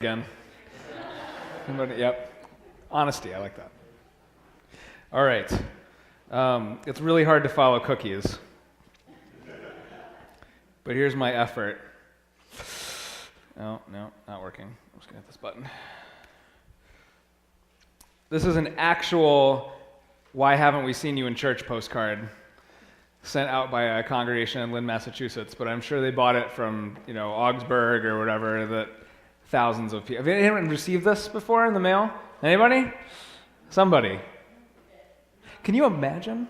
again. Yep. Honesty, I like that. All right. It's really hard to follow cookies. But here's my effort. No, not working. I'm just going to hit this button. This is an actual "Why Haven't We Seen You in Church" postcard sent out by a congregation in Lynn, Massachusetts, but I'm sure they bought it from, Augsburg or whatever, that thousands of people. Have anyone received this before in the mail? Anybody? Somebody. Can you imagine?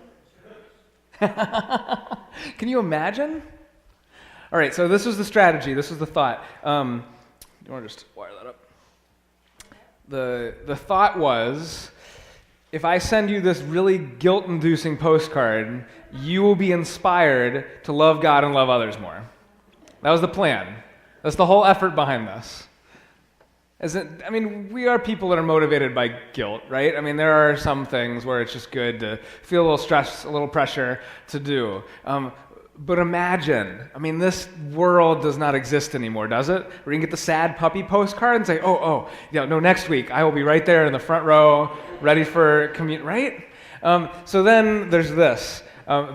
Can you imagine? All right, so this was the strategy. This was the thought. You want to just wire that up? The thought was, if I send you this really guilt-inducing postcard, you will be inspired to love God and love others more. That was the plan. That's the whole effort behind this. We are people that are motivated by guilt, right? There are some things where it's just good to feel a little stress, a little pressure to do. But imagine, this world does not exist anymore, does it? Where you can get the sad puppy postcard and say, next week I will be right there in the front row, ready for communion, right? So then there's this.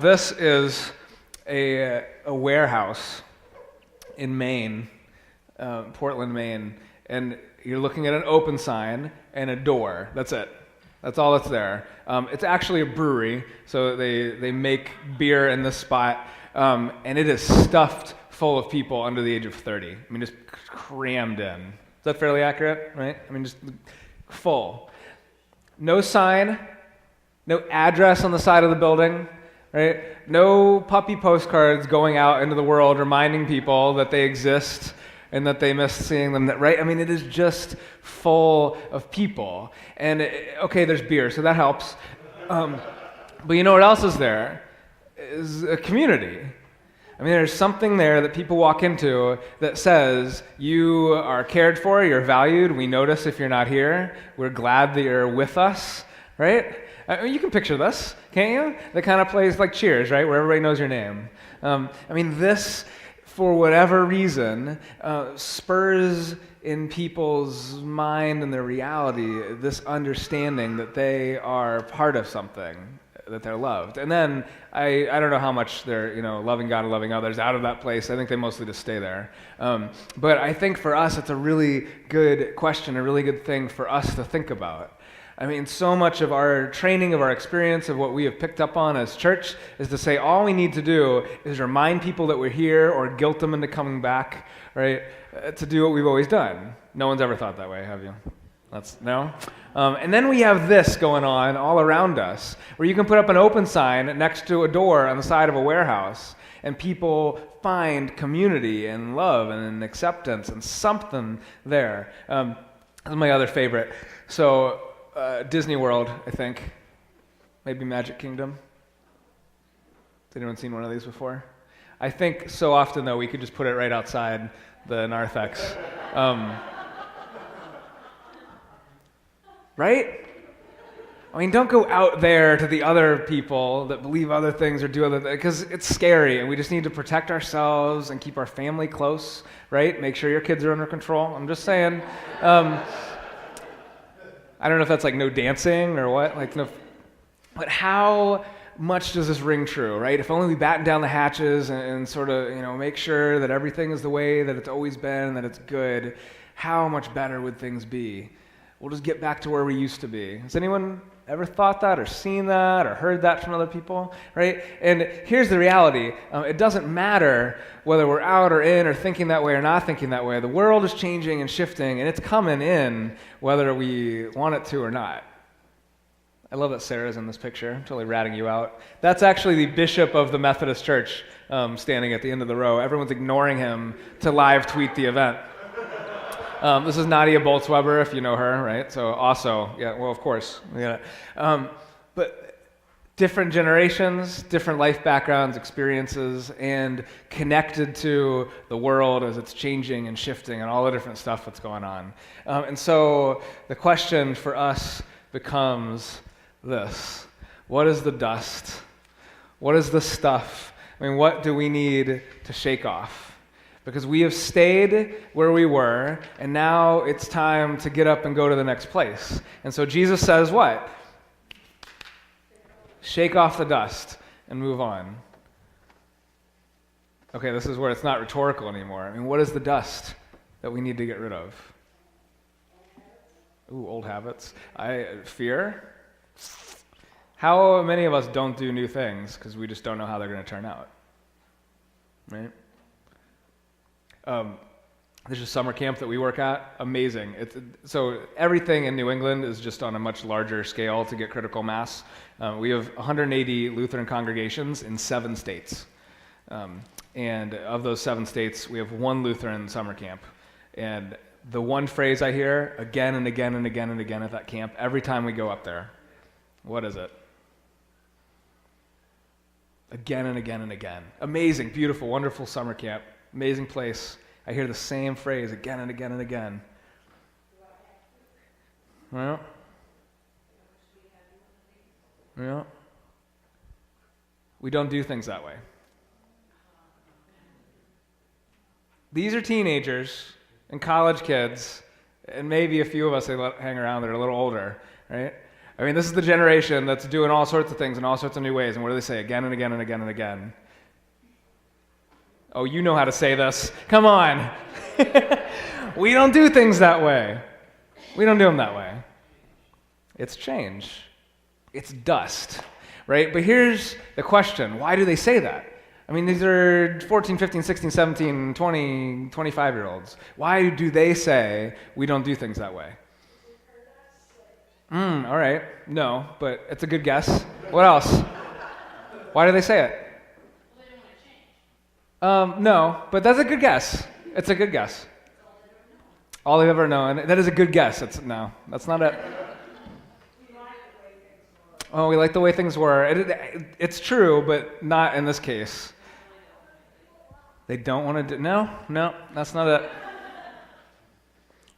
This is a warehouse in Maine, Portland, Maine, and you're looking at an open sign and a door. That's it. That's all that's there. It's actually a brewery, so they make beer in this spot. And it is stuffed full of people under the age of 30. Just crammed in. Is that fairly accurate, right? Just full. No sign, no address on the side of the building, right? No puppy postcards going out into the world reminding people that they exist and that they miss seeing them, right? It is just full of people. And, there's beer, so that helps. But you know what else is there? Is a community. There's something there that people walk into that says, you are cared for, you're valued, we notice if you're not here, we're glad that you're with us, right? You can picture this, can't you? The kind of place like Cheers, right, where everybody knows your name. This, for whatever reason, spurs in people's mind and their reality this understanding that they are part of something, that they're loved. And then I don't know how much they're loving God and loving others out of that place. I think they mostly just stay there. But I think for us it's a really good question, a really good thing for us to think about. So much of our training, of our experience, of what we have picked up on as church is to say all we need to do is remind people that we're here or guilt them into coming back, right? To do what we've always done. No one's ever thought that way, have you? No? And then we have this going on all around us, where you can put up an open sign next to a door on the side of a warehouse, and people find community and love and acceptance and something there. This is my other favorite. So, Disney World, I think. Maybe Magic Kingdom. Has anyone seen one of these before? I think so often, though, we could just put it right outside the narthex. Right? Don't go out there to the other people that believe other things or do other things, because it's scary, and we just need to protect ourselves and keep our family close, right? Make sure your kids are under control. I'm just saying. I don't know if that's like no dancing or what, but how much does this ring true, right? If only we batten down the hatches and sort of, make sure that everything is the way that it's always been, that it's good, how much better would things be? We'll just get back to where we used to be. Has anyone ever thought that or seen that or heard that from other people, right? And here's the reality. It doesn't matter whether we're out or in or thinking that way or not thinking that way. The world is changing and shifting, and it's coming in whether we want it to or not. I love that Sarah's in this picture. I'm totally ratting you out. That's actually the bishop of the Methodist Church standing at the end of the row. Everyone's ignoring him to live tweet the event. This is Nadia Bolz-Weber, if you know her, right? So also, yeah, well, of course. Yeah. But different generations, different life backgrounds, experiences, and connected to the world as it's changing and shifting and all the different stuff that's going on. And so the question for us becomes this. What is the dust? What is the stuff? What do we need to shake off? because we have stayed where we were, and now it's time to get up and go to the next place. And so Jesus says what? Shake off the dust and move on. Okay, this is where it's not rhetorical anymore. I mean, what is the dust that we need to get rid of? Ooh, old habits. Fear. How many of us don't do new things because we just don't know how they're going to turn out? Right? There's a summer camp that we work at. Amazing. So everything in New England is just on a much larger scale to get critical mass. We have 180 Lutheran congregations in 7 states. And of those 7 states, we have 1 Lutheran summer camp. And the one phrase I hear again and again and again and again at that camp, every time we go up there, what is it? Again and again and again. Amazing, beautiful, wonderful summer camp. Amazing place. I hear the same phrase again and again and again. Well, we don't do things that way. These are teenagers and college kids, and maybe a few of us that hang around that are a little older, right? I mean, this is the generation that's doing all sorts of things in all sorts of new ways, and what do they say again and again and again and again? Oh, you know how to say this. Come on. We don't do things that way. We don't do them that way. It's change. It's dust, right? But here's the question. Why do they say that? I mean, these are 14, 15, 16, 17, 20, 25-year-olds. Why do they say we don't do things that way? All right. No, but it's a good guess. What else? Why do they say it? No, but that's a good guess. It's a good guess. All they've ever known. That is a good guess. That's not it. Oh, we like the way things were. It's true, but not in this case. They don't want to do. No, that's not it.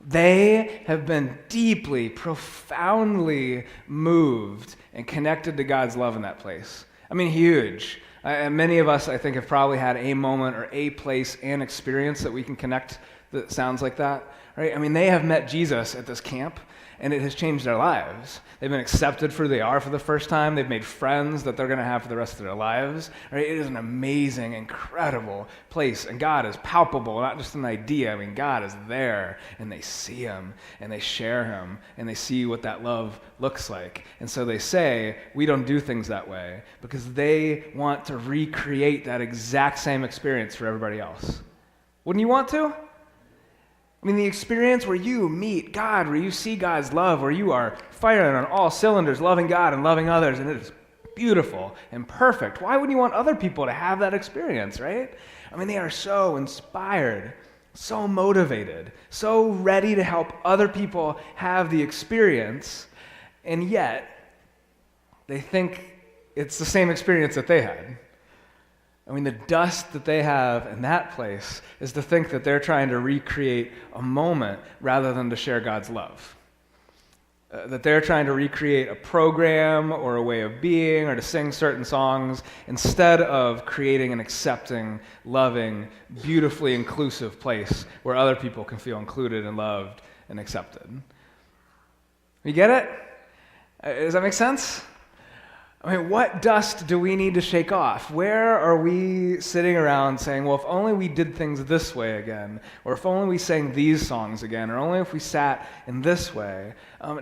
They have been deeply, profoundly moved and connected to God's love in that place. I mean, huge. And many of us, I think, have probably had a moment or a place and experience that we can connect that sounds like that, right? I mean, they have met Jesus at this camp, and it has changed their lives. They've been accepted for who they are for the first time. They've made friends that they're going to have for the rest of their lives, right? It is an amazing, incredible place, and God is palpable, not just an idea. I mean, God is there, and they see Him, and they share Him, and they see what that love looks like. And so they say, we don't do things that way, because they want to recreate that exact same experience for everybody else. Wouldn't you want to? I mean, the experience where you meet God, where you see God's love, where you are firing on all cylinders, loving God and loving others, and it is beautiful and perfect. Why wouldn't you want other people to have that experience, right? I mean, they are so inspired, so motivated, so ready to help other people have the experience, and yet they think it's the same experience that they had. I mean, the dust that they have in that place is to think that they're trying to recreate a moment rather than to share God's love. That they're trying to recreate a program or a way of being or to sing certain songs instead of creating an accepting, loving, beautifully inclusive place where other people can feel included and loved and accepted. You get it? Does that make sense? I mean, what dust do we need to shake off? Where are we sitting around saying, well, if only we did things this way again, or if only we sang these songs again, or only if we sat in this way?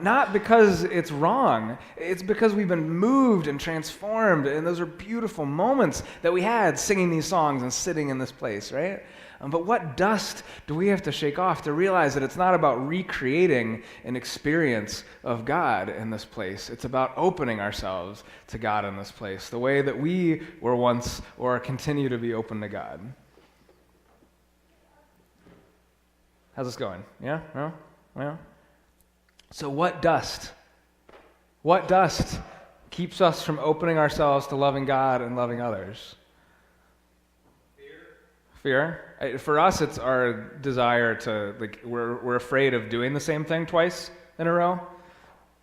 Not because it's wrong. It's because we've been moved and transformed, and those are beautiful moments that we had singing these songs and sitting in this place, right? But what dust do we have to shake off to realize that it's not about recreating an experience of God in this place. It's about opening ourselves to God in this place, the way that we were once or continue to be open to God. How's this going? Yeah? No? Yeah? So what dust? What dust keeps us from opening ourselves to loving God and loving others? Fear. For us, it's our desire to, we're afraid of doing the same thing twice in a row,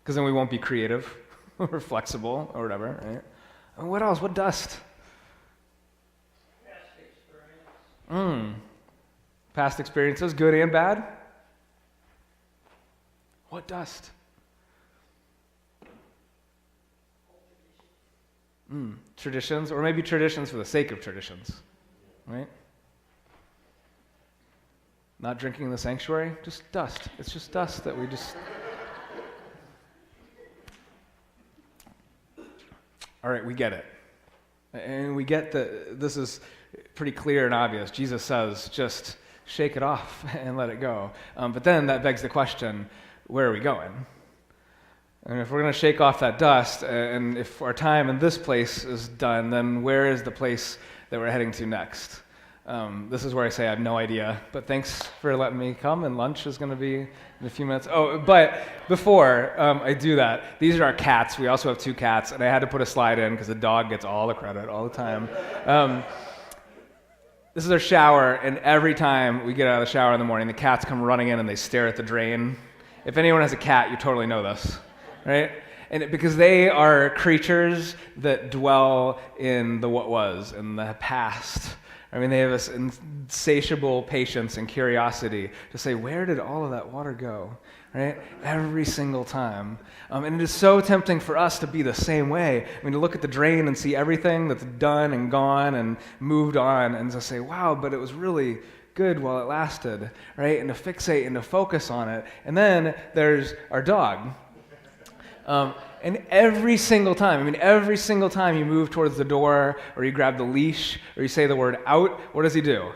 because then we won't be creative or flexible or whatever, right? And what else? What dust? Past experiences, good and bad? What dust? Traditions, or maybe traditions for the sake of traditions, right? Not drinking in the sanctuary, just dust. It's just dust that we just... All right, we get it. And we get that this is pretty clear and obvious. Jesus says, just shake it off and let it go. But then that begs the question, where are we going? And if we're going to shake off that dust, and if our time in this place is done, then where is the place that we're heading to next? This is where I say I have no idea, but thanks for letting me come, and lunch is going to be in a few minutes. Oh, but before I do that, these are our cats. We also have 2 cats, and I had to put a slide in because the dog gets all the credit all the time. This is our shower, and every time we get out of the shower in the morning, the cats come running in and they stare at the drain. If anyone has a cat, you totally know this, right? And because they are creatures that dwell in the what was, in the past. I mean, they have this insatiable patience and curiosity to say, where did all of that water go, right? Every single time. And it is so tempting for us to be the same way. I mean, to look at the drain and see everything that's done and gone and moved on and to say, wow, but it was really good while it lasted, right? And to fixate and to focus on it. And then there's our dog. And every single time you move towards the door, or you grab the leash, or you say the word out, what does he do?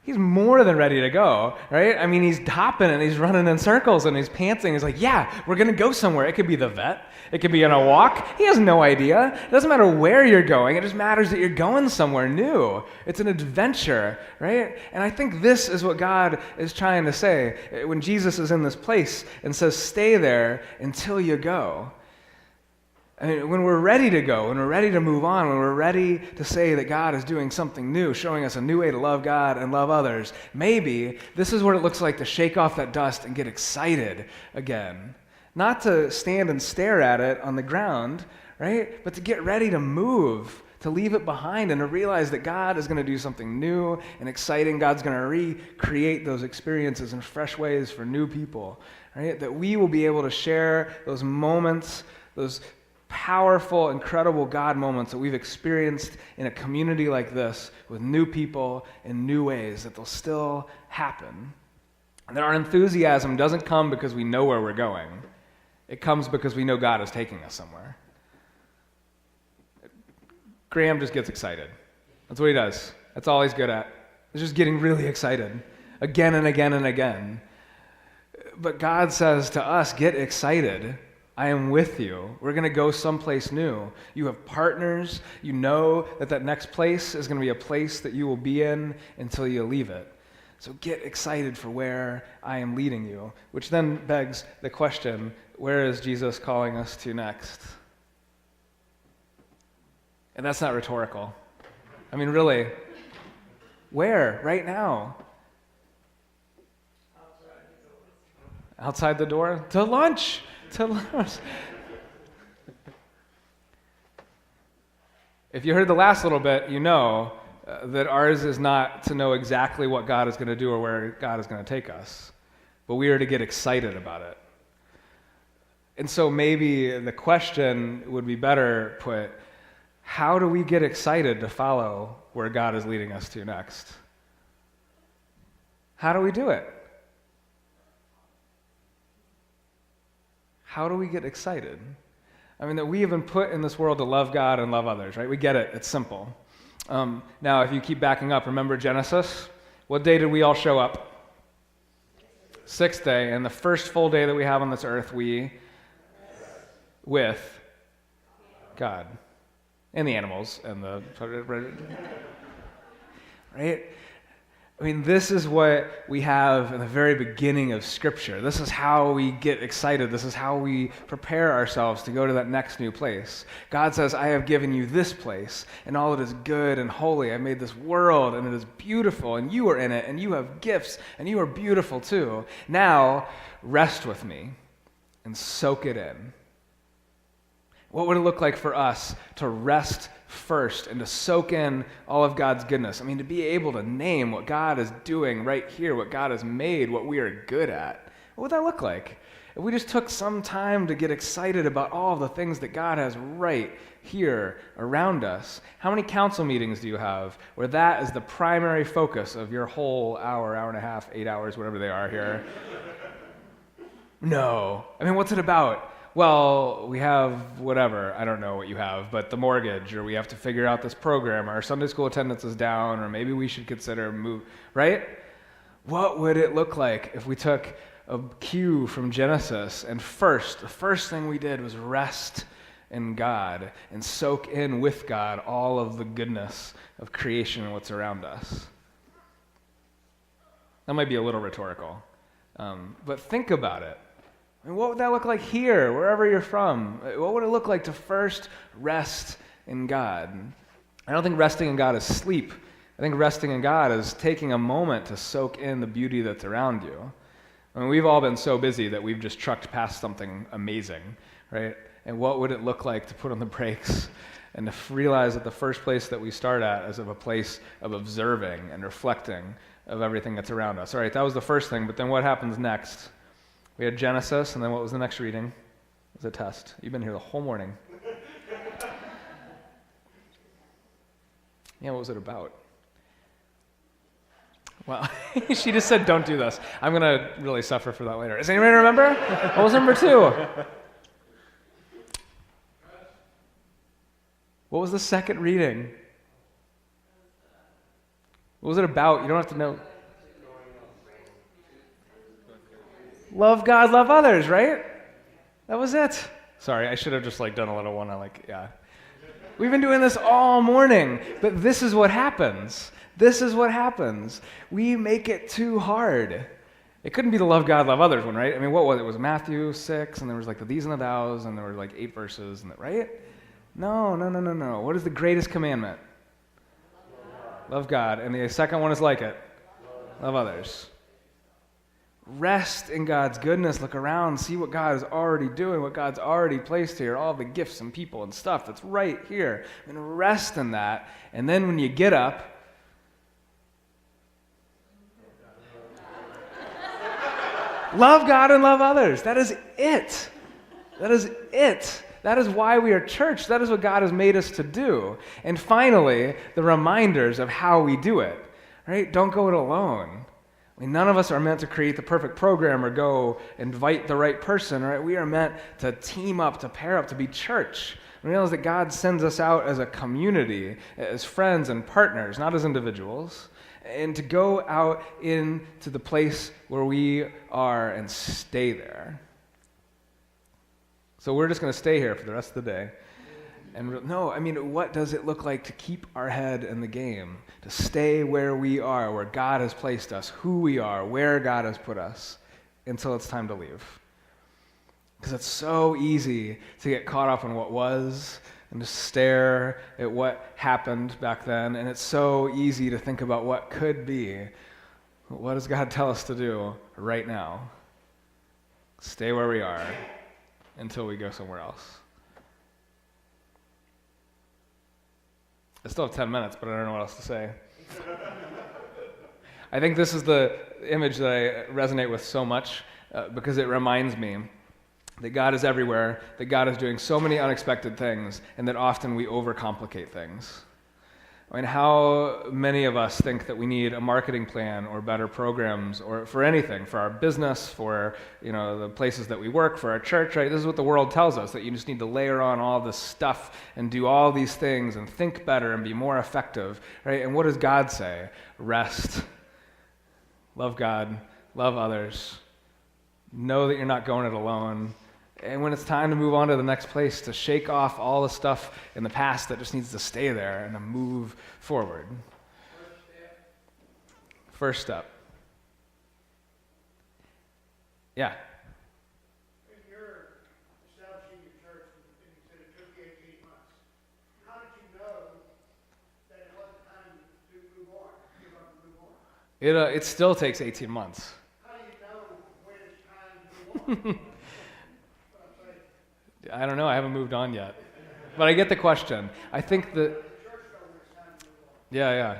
He's more than ready to go, right? I mean, he's hopping and he's running in circles and he's panting. He's like, yeah, we're going to go somewhere. It could be the vet. It could be on a walk. He has no idea. It doesn't matter where you're going. It just matters that you're going somewhere new. It's an adventure, right? And I think this is what God is trying to say when Jesus is in this place and says, stay there until you go. I mean, when we're ready to go, when we're ready to move on, when we're ready to say that God is doing something new, showing us a new way to love God and love others, maybe this is what it looks like to shake off that dust and get excited again. Not to stand and stare at it on the ground, right? But to get ready to move, to leave it behind and to realize that God is going to do something new and exciting. God's going to recreate those experiences in fresh ways for new people, right? That we will be able to share those moments, those powerful, incredible God moments that we've experienced in a community like this with new people in new ways, that they'll still happen. And that our enthusiasm doesn't come because we know where we're going. It comes because we know God is taking us somewhere. Graham just gets excited. That's what he does. That's all he's good at. He's just getting really excited again and again and again. But God says to us, get excited. I am with you. We're going to go someplace new. You have partners. You know that next place is going to be a place that you will be in until you leave it. So get excited for where I am leading you, which then begs the question, where is Jesus calling us to next? And that's not rhetorical. I mean, really, where? Right now? Outside the door? To lunch. To lunch. If you heard the last little bit, you know that ours is not to know exactly what God is going to do or where God is going to take us, but we are to get excited about it. And so maybe the question would be better put, how do we get excited to follow where God is leading us to next? How do we do it? How do we get excited? I mean, that we have been put in this world to love God and love others, right? We get it. It's simple. Now, if you keep backing up, remember Genesis? What day did we all show up? 6th day. And the first full day that we have on this earth, we with God. And the animals and the... Right? I mean, this is what we have in the very beginning of Scripture. This is how we get excited. This is how we prepare ourselves to go to that next new place. God says, I have given you this place, and all it is good and holy. I made this world, and it is beautiful, and you are in it, and you have gifts, and you are beautiful too. Now, rest with me and soak it in. What would it look like for us to rest first and to soak in all of God's goodness? I mean, to be able to name what God is doing right here, what God has made, what we are good at. What would that look like? If we just took some time to get excited about all of the things that God has right here around us. How many council meetings do you have where that is the primary focus of your whole hour, hour and a half, 8 hours, whatever they are here? No. I mean, what's it about? Well, we have whatever, I don't know what you have, but the mortgage, or we have to figure out this program, or our Sunday school attendance is down, or maybe we should consider move, right? What would it look like if we took a cue from Genesis and the first thing we did was rest in God and soak in with God all of the goodness of creation and what's around us? That might be a little rhetorical, but think about it. I mean, what would that look like here, wherever you're from? What would it look like to first rest in God? I don't think resting in God is sleep. I think resting in God is taking a moment to soak in the beauty that's around you. I mean, we've all been so busy that we've just trucked past something amazing, right? And what would it look like to put on the brakes and to realize that the first place that we start at is of a place of observing and reflecting of everything that's around us? All right, that was the first thing, but then what happens next? We had Genesis, and then what was the next reading? It was a test. You've been here the whole morning. Yeah, what was it about? Well, she just said, don't do this. I'm going to really suffer for that later. Does anybody remember? What was number 2? What was the second reading? What was it about? You don't have to know. Love God, love others, right? That was it. Sorry, I should have just done a little one. Yeah. We've been doing this all morning, but this is what happens. This is what happens. We make it too hard. It couldn't be the love God, love others one, right? I mean, what was it? It was Matthew 6, and there was the these and the thous, and there were 8 verses, right? No. What is the greatest commandment? Love God. And the second one is like it. Love others. Rest in God's goodness. Look around. See what God is already doing, what God's already placed here, all the gifts and people and stuff that's right here. And rest in that. And then when you get up, love God and love others. That is it. That is it. That is why we are church. That is what God has made us to do. And finally, the reminders of how we do it. Right? Don't go it alone. I mean, none of us are meant to create the perfect program or go invite the right person, right? We are meant to team up, to pair up, to be church. We realize that God sends us out as a community, as friends and partners, not as individuals, and to go out into the place where we are and stay there. So we're just going to stay here for the rest of the day. And what does it look like to keep our head in the game, to stay where we are, where God has placed us, who we are, where God has put us, until it's time to leave? Because it's so easy to get caught up in what was and to stare at what happened back then, and it's so easy to think about what could be. What does God tell us to do right now? Stay where we are until we go somewhere else. I still have 10 minutes, but I don't know what else to say. I think this is the image that I resonate with so much because it reminds me that God is everywhere, that God is doing so many unexpected things, and that often we overcomplicate things. I mean, how many of us think that we need a marketing plan or better programs or for anything, for our business, for the places that we work, for our church, right? This is what the world tells us, that you just need to layer on all this stuff and do all these things and think better and be more effective, right? And what does God say? Rest. Love God. Love others. Know that you're not going it alone. And when it's time to move on to the next place, to shake off all the stuff in the past that just needs to stay there and to move forward. First step. Yeah. When you're establishing your church, and you said it took you 18 months, how did you know that it wasn't time to move on, give up and move on? It still takes 18 months. How do you know when it's time to move on? I don't know. I haven't moved on yet. But I get the question. I think that, yeah.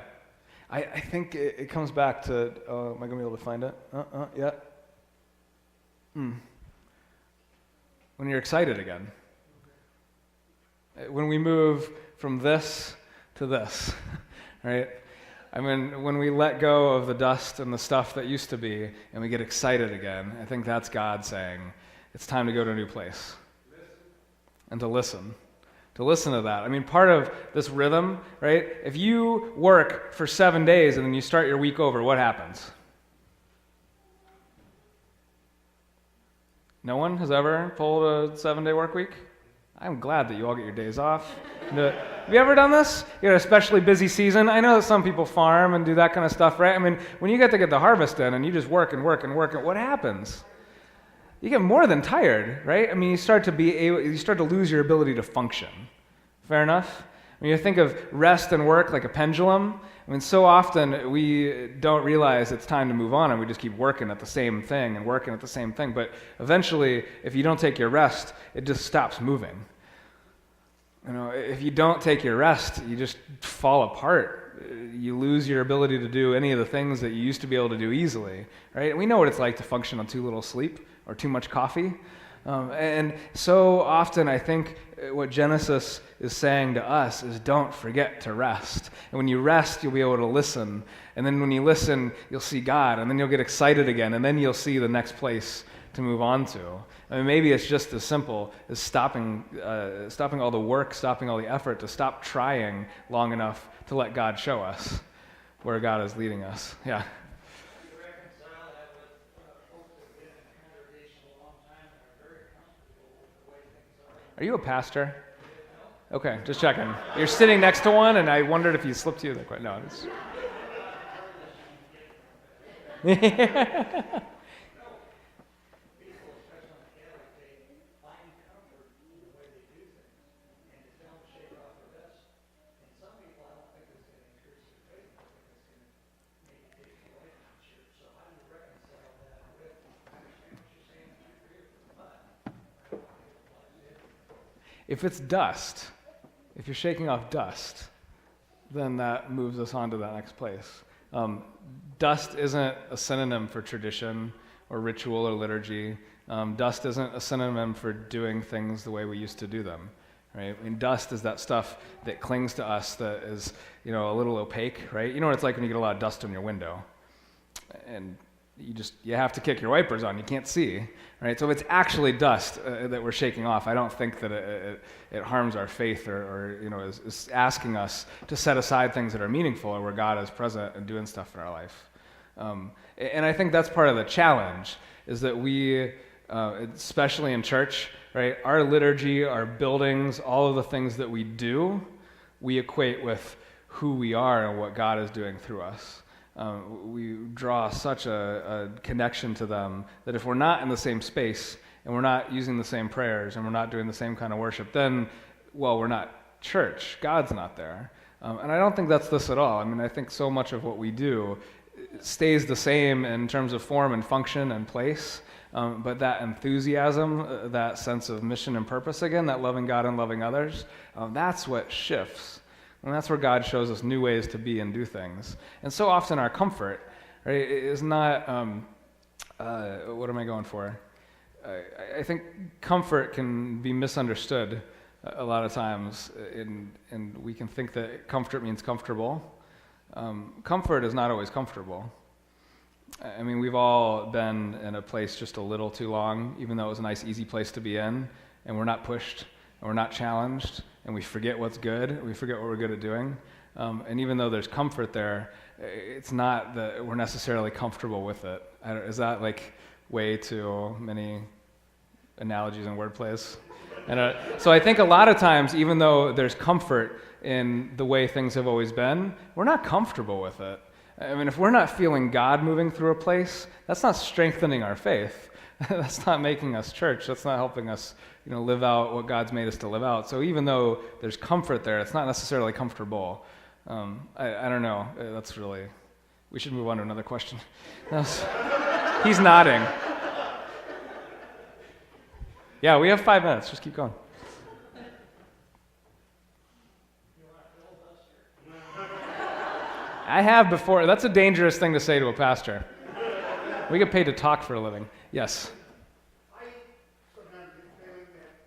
I think it comes back to, am I going to be able to find it? Yeah. When you're excited again. When we move from this to this, right? I mean, when we let go of the dust and the stuff that used to be and we get excited again, I think that's God saying, it's time to go to a new place. And to listen. To listen to that. I mean, part of this rhythm, right? If you work for 7 days and then you start your week over, what happens? No one has ever pulled a 7-day work week? I'm glad that you all get your days off. Have you ever done this? You got an especially busy season. I know that some people farm and do that kind of stuff, right? I mean, when you get to get the harvest in and you just work, what happens? You get more than tired, right? I mean, you start to lose your ability to function. Fair enough? When you think of rest and work like a pendulum, I mean, so often we don't realize it's time to move on and we just keep working at the same thing and working at the same thing. But eventually, if you don't take your rest, it just stops moving. You know, if you don't take your rest, you just fall apart. You lose your ability to do any of the things that you used to be able to do easily, right? And we know what it's like to function on too little sleep or too much coffee. And so often I think what Genesis is saying to us is don't forget to rest. And when you rest, you'll be able to listen. And then when you listen, you'll see God. And then you'll get excited again. And then you'll see the next place to move on to. I mean, maybe it's just as simple as stopping all the work, stopping all the effort, to stop trying long enough to let God show us where God is leading us. Yeah. Are you a pastor? Okay, just checking. You're sitting next to one, and I wondered if he slipped you. No, it's... If it's dust, if you're shaking off dust, then that moves us on to that next place. Dust isn't a synonym for tradition or ritual or liturgy. Dust isn't a synonym for doing things the way we used to do them. Right? I mean, dust is that stuff that clings to us that is, a little opaque, right? You know what it's like when you get a lot of dust on your window, and you have to kick your wipers on. You can't see, right? So if it's actually dust that we're shaking off, I don't think that it harms our faith or is asking us to set aside things that are meaningful or where God is present and doing stuff in our life. And I think that's part of the challenge, is that we, especially in church, right? Our liturgy, our buildings, all of the things that we do, we equate with who we are and what God is doing through us. We draw such a connection to them that if we're not in the same space and we're not using the same prayers and we're not doing the same kind of worship, then, we're not church. God's not there. And I don't think that's this at all. I mean, I think so much of what we do stays the same in terms of form and function and place, but that enthusiasm, that sense of mission and purpose again, that loving God and loving others, that's what shifts. And that's where God shows us new ways to be and do things. And so often our comfort, right, is not, what am I going for? I think comfort can be misunderstood a lot of times, and we can think that comfort means comfortable. Comfort is not always comfortable. I mean, we've all been in a place just a little too long, even though it was a nice, easy place to be in, and we're not pushed, and we're not challenged, and we forget what's good, we forget what we're good at doing. And even though there's comfort there, it's not that we're necessarily comfortable with it. Is that like way too many analogies and wordplays? And so I think a lot of times, even though there's comfort in the way things have always been, we're not comfortable with it. I mean, if we're not feeling God moving through a place, that's not strengthening our faith. That's not making us church. That's not helping us, live out what God's made us to live out. So even though there's comfort there, it's not necessarily comfortable. I don't know. We should move on to another question. He's nodding. Yeah, we have 5 minutes. Just keep going. I have before. That's a dangerous thing to say to a pastor. We get paid to talk for a living. Yes. I sometimes get the feeling that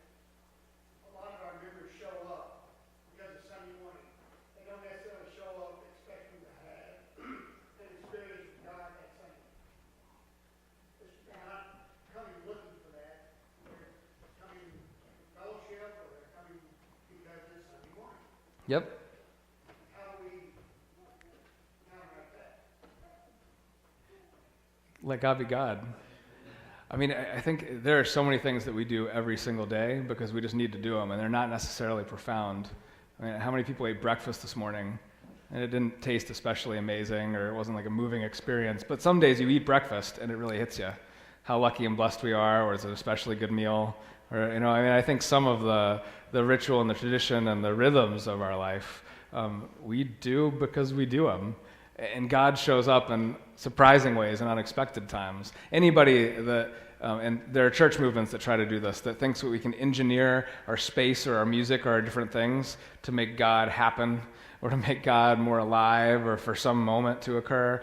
a lot of our members show up because of Sunday morning. They don't necessarily show up expecting to have an experience with God that Sunday. They're not coming looking for that. They're coming for fellowship or they're coming because it's Sunday morning. Yep. How do we counteract that? Let God be God. I mean, I think there are so many things that we do every single day because we just need to do them, and they're not necessarily profound. I mean, how many people ate breakfast this morning, and it didn't taste especially amazing, or it wasn't like a moving experience? But some days you eat breakfast, and it really hits you. How lucky and blessed we are, or it's an especially good meal. Or, you know, I mean, I think some of the ritual and the tradition and the rhythms of our life, we do because we do them. And God shows up in surprising ways and unexpected times. Anybody that, and there are church movements that try to do this, that thinks that we can engineer our space or our music or our different things to make God happen or to make God more alive or for some moment to occur,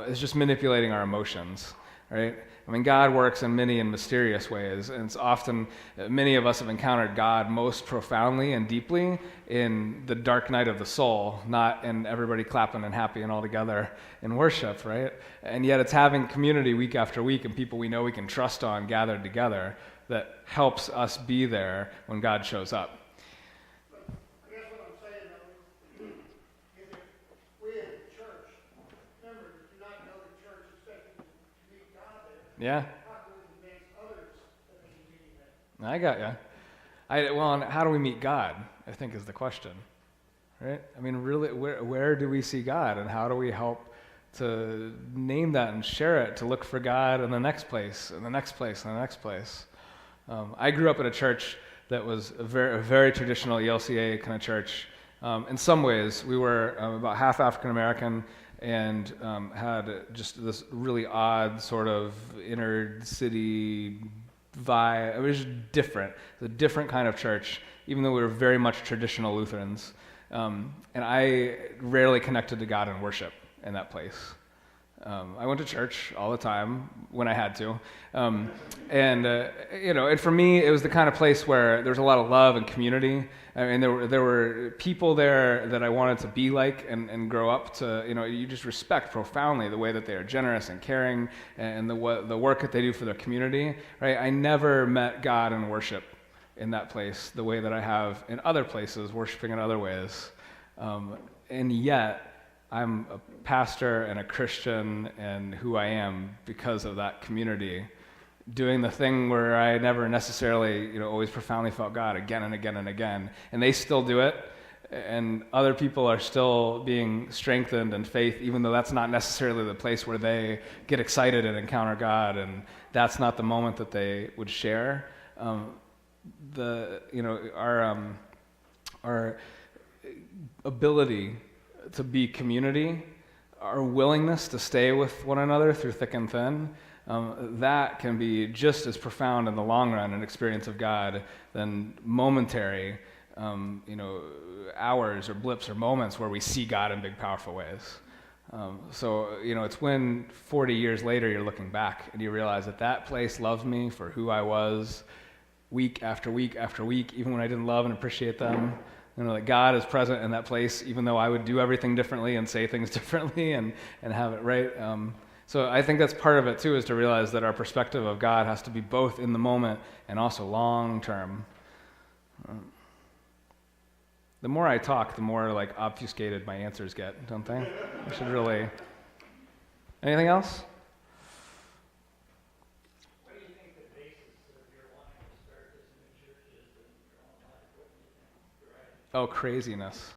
is just manipulating our emotions, right? I mean, God works in many and mysterious ways, and it's often, many of us have encountered God most profoundly and deeply in the dark night of the soul, not in everybody clapping and happy and all together in worship, right? And yet it's having community week after week and people we know we can trust on gathered together that helps us be there when God shows up. I guess what I'm saying though is if we as a church members do not go to church expecting to meet God there, Yeah, how can we convince others that they can meet Him there? I got you. Well, and how do we meet God, I think is the question, right? I mean, really, where do we see God, and how do we help to name that and share it, to look for God in the next place, and the next place, and the next place? I grew up in a church that was a very traditional ELCA kind of church. In some ways, we were about half African American and had just this really odd sort of inner city vibe. It was just different. It was a different kind of church, even though we were very much traditional Lutherans. And I rarely connected to God in worship in that place. I went to church all the time when I had to. And for me, it was the kind of place where there was a lot of love and community. I mean, there were people there that I wanted to be like and grow up to, you just respect profoundly the way that they are generous and caring and the work that they do for their community, right? I never met God in worship in that place the way that I have in other places, worshiping in other ways. And yet, I'm a pastor and a Christian and who I am because of that community, doing the thing where I never necessarily, always profoundly felt God again and again and again. And they still do it, and other people are still being strengthened in faith, even though that's not necessarily the place where they get excited and encounter God, and that's not the moment that they would share. Our ability to be community, our willingness to stay with one another through thick and thin, that can be just as profound in the long run an experience of God than momentary, hours or blips or moments where we see God in big, powerful ways. So it's when 40 years later you're looking back and you realize that place loves me for who I was week after week after week, even when I didn't love and appreciate them. That God is present in that place, even though I would do everything differently and say things differently and have it right. So I think that's part of it too, is to realize that our perspective of God has to be both in the moment and also long term. The more I talk, the more obfuscated my answers get, don't they? I should really. Anything else? What do you think the basis of your wanting to start this new church is in your own life? What do you think? Right. Oh, craziness.